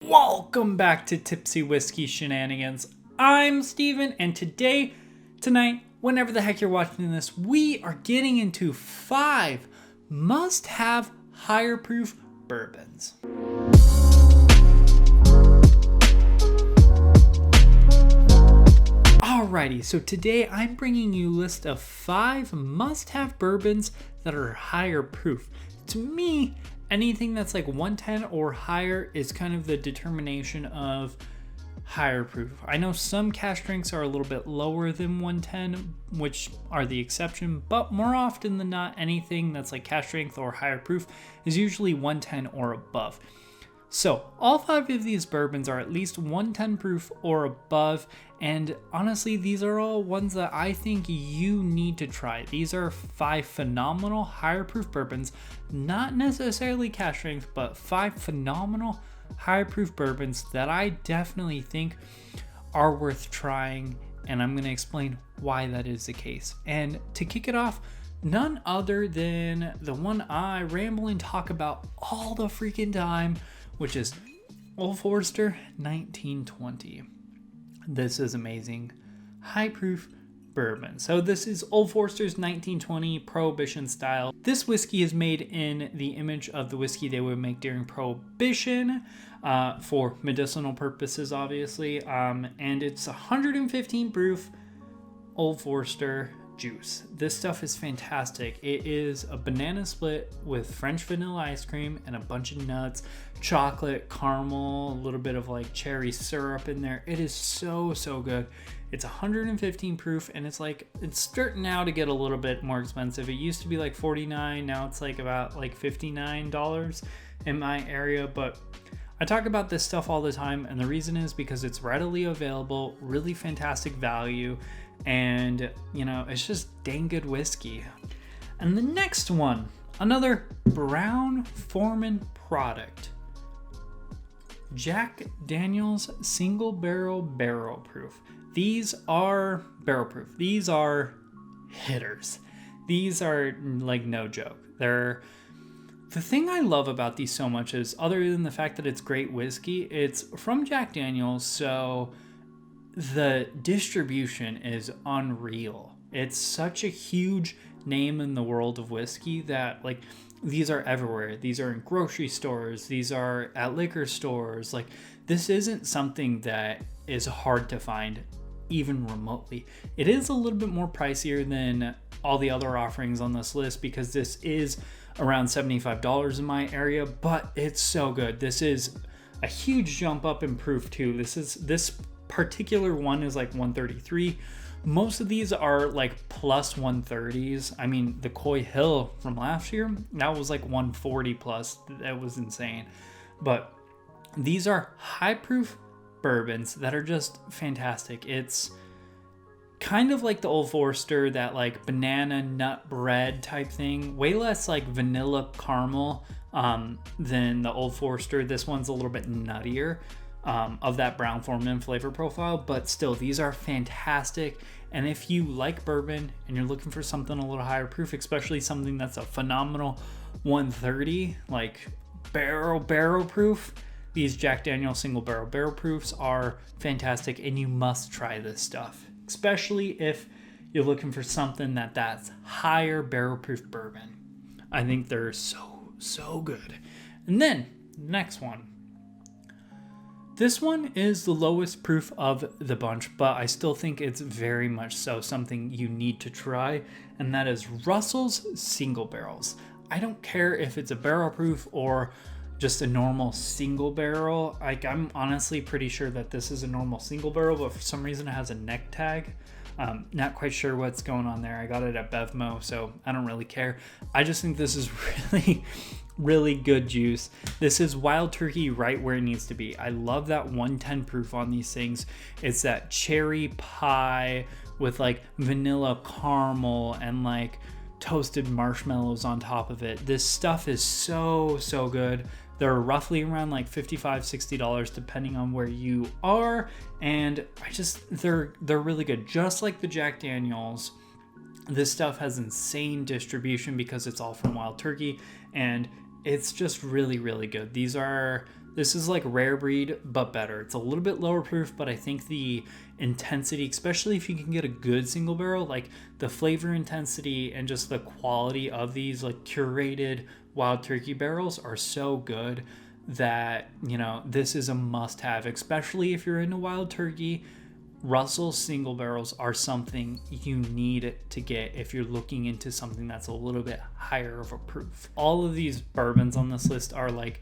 Welcome back to Tipsy Whiskey Shenanigans. I'm Steven, and tonight, whenever the heck you're watching this, we are getting into 5 must-have higher proof bourbons. Alrighty, so today I'm bringing you a list of 5 must-have bourbons that are higher proof. To me, anything that's like 110 or higher is kind of the determination of higher proof. I know some cash drinks are a little bit lower than 110, which are the exception, but more often than not, anything that's like cash strength or higher proof is usually 110 or above. So all 5 of these bourbons are at least 110 proof or above, and honestly, these are all ones that I think you need to try. These are 5 phenomenal higher proof bourbons, not necessarily cash strength, but 5 phenomenal higher proof bourbons that I definitely think are worth trying, and I'm going to explain why that is the case. And to kick it off, none other than the one I ramble and talk about all the freaking time, which is Old Forester 1920. This is amazing. High proof bourbon. So this is Old Forester's 1920 Prohibition style. This whiskey is made in the image of the whiskey they would make during Prohibition for medicinal purposes, obviously. And it's 115 proof Old Forester juice. This stuff is fantastic. It is a banana split with French vanilla ice cream and a bunch of nuts, chocolate, caramel, a little bit of like cherry syrup in there. It is so good. It's 115 proof, and it's starting now to get a little bit more expensive. It used to be like $49, now it's like about like $59 in my area, but I talk about this stuff all the time, and the reason is because it's readily available, really fantastic value, and it's just dang good whiskey. And the next one, another Brown-Forman product, Jack Daniel's single barrel proof. These are barrel proof. These are hitters. These are like no joke. The thing I love about these so much is, other than the fact that it's great whiskey, it's from Jack Daniel's, so the distribution is unreal. It's such a huge name in the world of whiskey that like these are everywhere. These are in grocery stores. These are at liquor stores. Like, this isn't something that is hard to find even remotely. It is a little bit more pricier than all the other offerings on this list because this is around $75 in my area, but it's so good. This is a huge jump up in proof too. This particular one is like 133. Most of these are like plus 130s. I mean, the Coy Hill from last year, that was like 140 plus. That was insane. But these are high proof bourbons that are just fantastic. It's kind of like the Old Forester, that like banana nut bread type thing. Way less like vanilla caramel than the Old Forester. This one's a little bit nuttier. Of that Brown-Forman flavor profile, but still, these are fantastic. And if you like bourbon and you're looking for something a little higher proof, especially something that's a phenomenal 130, like barrel proof, these Jack Daniel's single barrel proofs are fantastic, and you must try this stuff, especially if you're looking for something that's higher barrel proof bourbon. I think they're so good. And then next one. This one is the lowest proof of the bunch, but I still think it's very much so something you need to try, and that is Russell's Single Barrels. I don't care if it's a barrel proof or just a normal single barrel. Like, I'm honestly pretty sure that this is a normal single barrel, but for some reason it has a neck tag. Not quite sure what's going on there. I got it at Bevmo, so I don't really care. I just think this is really good juice. This is wild turkey right where it needs to be. I love that 110 proof on these things. It's that cherry pie with like vanilla caramel and like toasted marshmallows on top of it. This stuff is so good. They're roughly around like $55-$60 depending on where you are, and they're really good. Just like the Jack Daniel's, this stuff has insane distribution because it's all from wild turkey, and it's just really good. This This is like rare breed, but better. It's a little bit lower proof, but I think the intensity, especially if you can get a good single barrel, like the flavor intensity and just the quality of these like curated wild turkey barrels are so good that, you know, this is a must have, especially if you're into wild turkey. Russell's single barrels are something you need to get if you're looking into something that's a little bit higher of a proof. All of these bourbons on this list are like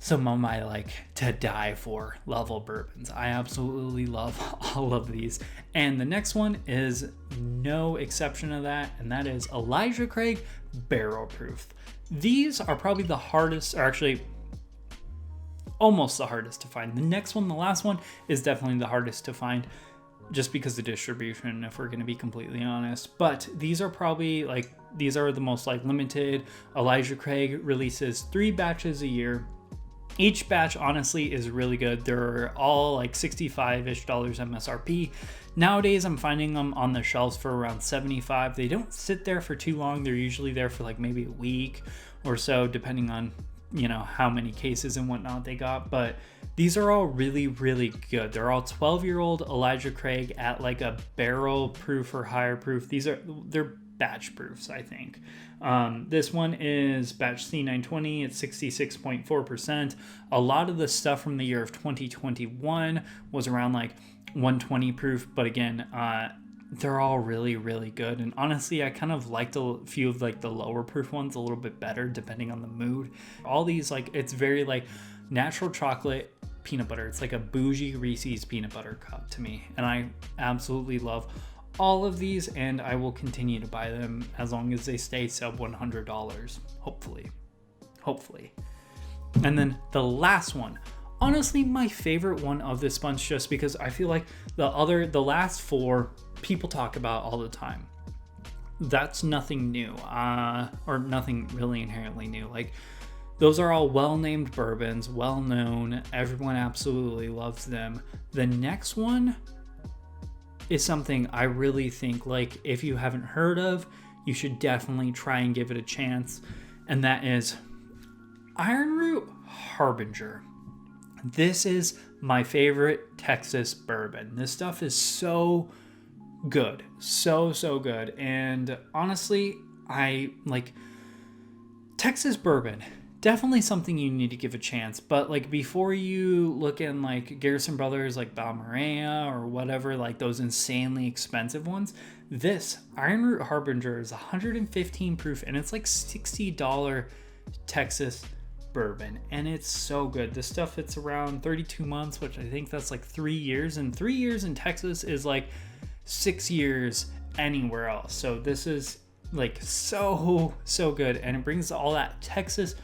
some of my like to die for level bourbons. I absolutely love all of these. And the next one is no exception to that, and that is Elijah Craig Barrel Proof. These are probably the hardest, or actually almost the hardest to find. The next one, the last one, is definitely the hardest to find just because of distribution, if we're going to be completely honest. But these are probably like, these are the most like limited. Elijah Craig releases 3 batches a year. Each batch honestly is really good. They're all like $65-ish MSRP. Nowadays I'm finding them on the shelves for around $75. They don't sit there for too long. They're usually there for like maybe a week or so, depending on, you know, how many cases and whatnot they got. But these are all really, really good. They're all 12-year-old Elijah Craig at like a barrel proof or higher proof. They're batch proofs, I think. This one is batch C920. It's 66.4%. A lot of the stuff from the year of 2021 was around like 120 proof, but again, they're all really, really good. And honestly, I kind of liked a few of like the lower proof ones a little bit better depending on the mood. All these, like, it's very like natural chocolate peanut butter. It's like a bougie Reese's peanut butter cup to me, and I absolutely love all of these, and I will continue to buy them as long as they stay sub $100, hopefully. And then the last one, honestly my favorite one of this bunch, just because I feel like the last 4 people talk about all the time. That's nothing new, or nothing really inherently new. Like, those are all well-named bourbons, well-known, everyone absolutely loves them. The next one is something I really think, like, if you haven't heard of, you should definitely try and give it a chance, and that is Iron Root Harbinger. This is my favorite Texas bourbon. This stuff is so good, so good. And honestly, I like Texas bourbon. Definitely something you need to give a chance. But like, before you look in like Garrison Brothers, like Balmaria or whatever, like those insanely expensive ones, this Iron Root Harbinger is 115 proof, and it's like $60 Texas bourbon, and it's so good. This stuff, it's around 32 months, which I think that's like 3 years, and 3 years in Texas is like 6 years anywhere else. So this is like so good, and it brings all that Texas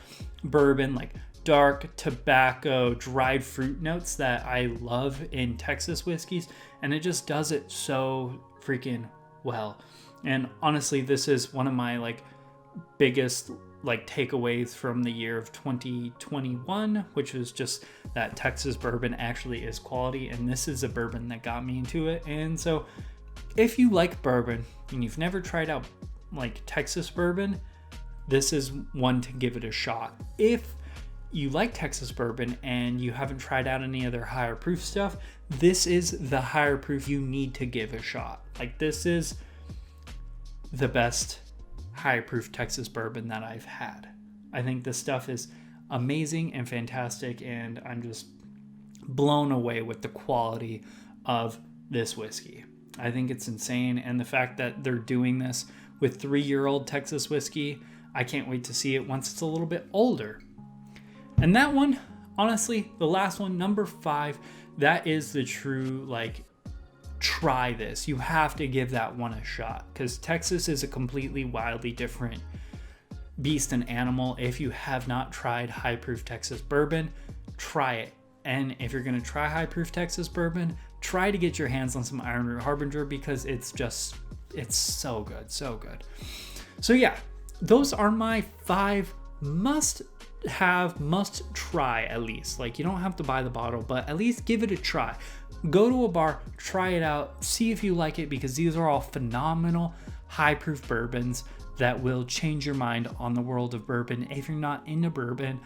bourbon, like dark tobacco, dried fruit notes that I love in Texas whiskeys, and it just does it so freaking well. And honestly, this is one of my like biggest like takeaways from the year of 2021, which was just that Texas bourbon actually is quality, and this is a bourbon that got me into it. And so if you like bourbon and you've never tried out like Texas bourbon, this is one to give it a shot. If you like Texas bourbon and you haven't tried out any other higher proof stuff, this is the higher proof you need to give a shot. Like, this is the best high proof Texas bourbon that I've had. I think this stuff is amazing and fantastic, and I'm just blown away with the quality of this whiskey. I think it's insane, and the fact that they're doing this with 3-year-old Texas whiskey, I can't wait to see it once it's a little bit older. And that one, honestly, the last one, number 5, that is the true, like, try this. You have to give that one a shot, because Texas is a completely wildly different beast and animal. If you have not tried high proof Texas bourbon, try it. And if you're going to try high proof Texas bourbon, try to get your hands on some Iron Root Harbinger, because it's so good, so good. So yeah, those are my 5 must try, at least. Like, you don't have to buy the bottle, but at least give it a try. Go to a bar, try it out, see if you like it, because these are all phenomenal high proof bourbons that will change your mind on the world of bourbon. If you're not into bourbon,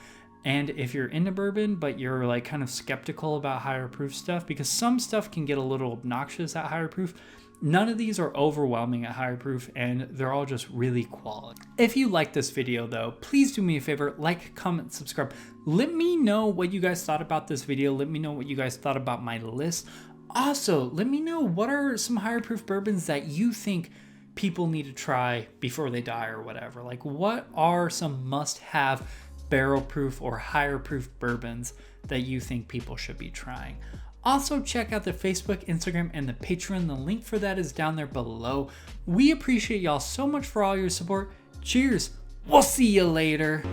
And if you're into bourbon, but you're like kind of skeptical about higher proof stuff, because some stuff can get a little obnoxious at higher proof, none of these are overwhelming at higher proof, and they're all just really quality. If you like this video though, please do me a favor, like, comment, subscribe. Let me know what you guys thought about this video. Let me know what you guys thought about my list. Also, let me know what are some higher proof bourbons that you think people need to try before they die or whatever. Like, what are some must-have barrel proof or higher proof bourbons that you think people should be trying? Also, check out the Facebook, Instagram, and the Patreon. The link for that is down there below. We appreciate y'all so much for all your support. Cheers. We'll see you later.